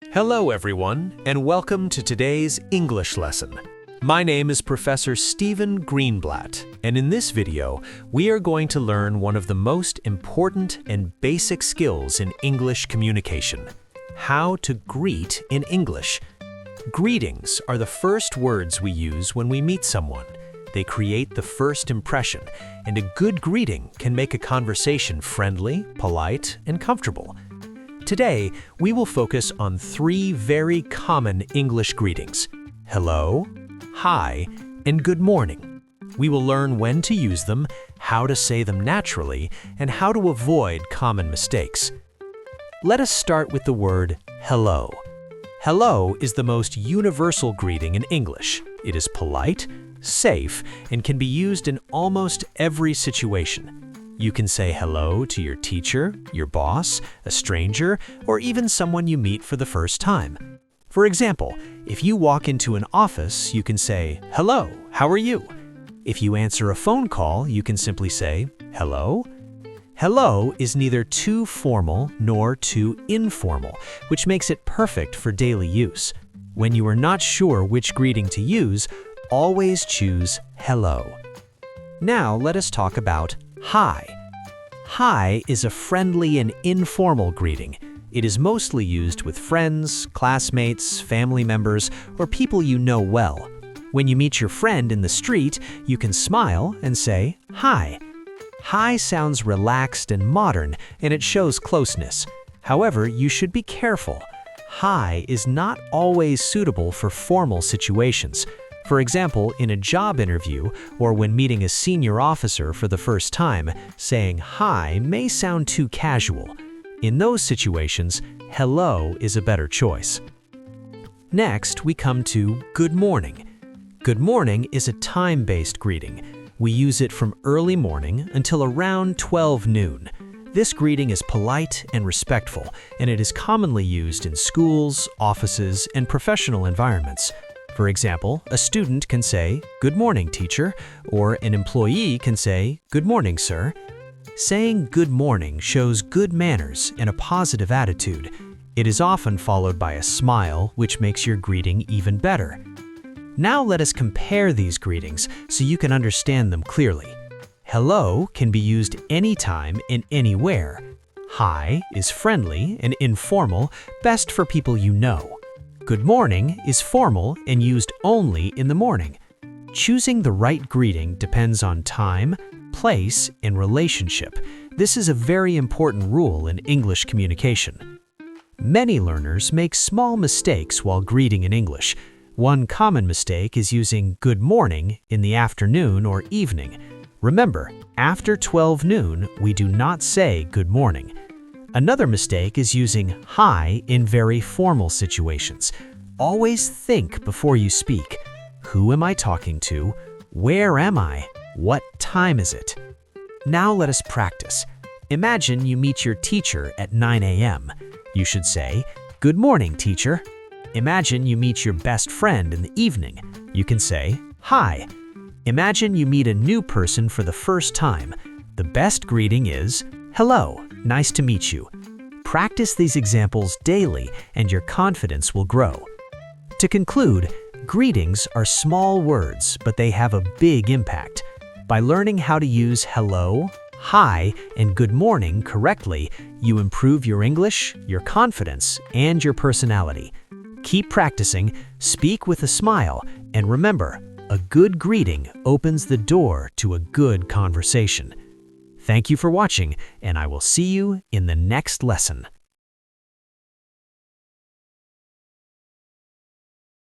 Hello everyone, and welcome to today's English lesson. My name is Professor Stephen Greenblatt, and in this video, we are going to learn one of the most important and basic skills in English communication: how to greet in English. Greetings are the first words we use when we meet someone. They create the first impression, and a good greeting can make a conversation friendly, polite, and comfortable. Today, we will focus on three very common English greetings: hello, hi, and good morning. We will learn when to use them, how to say them naturally, and how to avoid common mistakes. Let us start with the word hello. Hello is the most universal greeting in English. It is polite, safe, and can be used in almost every situation. You can say hello to your teacher, your boss, a stranger, or even someone you meet for the first time. For example, if you walk into an office, you can say, "Hello, how are you?" If you answer a phone call, you can simply say, "Hello." Hello is neither too formal nor too informal, which makes it perfect for daily use. When you are not sure which greeting to use, always choose hello. Now let us talk about hi. Hi is a friendly and informal greeting. It is mostly used with friends, classmates, family members, or people you know well. When you meet your friend in the street, you can smile and say, "Hi." Hi sounds relaxed and modern, and it shows closeness. However, you should be careful. Hi is not always suitable for formal situations. For example, in a job interview or when meeting a senior officer for the first time, saying hi may sound too casual. In those situations, hello is a better choice. Next, we come to good morning. Good morning is a time-based greeting. We use it from early morning until around 12 noon. This greeting is polite and respectful, and it is commonly used in schools, offices, and professional environments. For example, a student can say, "Good morning, teacher," or an employee can say, "Good morning, sir." Saying good morning shows good manners and a positive attitude. It is often followed by a smile, which makes your greeting even better. Now let us compare these greetings so you can understand them clearly. Hello can be used anytime and anywhere. Hi is friendly and informal, best for people you know. Good morning is formal and used only in the morning. Choosing the right greeting depends on time, place, and relationship. This is a very important rule in English communication. Many learners make small mistakes while greeting in English. One common mistake is using good morning in the afternoon or evening. Remember, after 12 noon, we do not say good morning. Another mistake is using hi in very formal situations. Always think before you speak. Who am I talking to? Where am I? What time is it? Now let us practice. Imagine you meet your teacher at 9 a.m. You should say, "Good morning, teacher." Imagine you meet your best friend in the evening. You can say, "Hi." Imagine you meet a new person for the first time. The best greeting is, "Hello, nice to meet you." Practice these examples daily and your confidence will grow. To conclude, greetings are small words, but they have a big impact. By learning how to use hello, hi, and good morning correctly, you improve your English, your confidence, and your personality. Keep practicing, speak with a smile, and remember, a good greeting opens the door to a good conversation. Thank you for watching, and I will see you in the next lesson.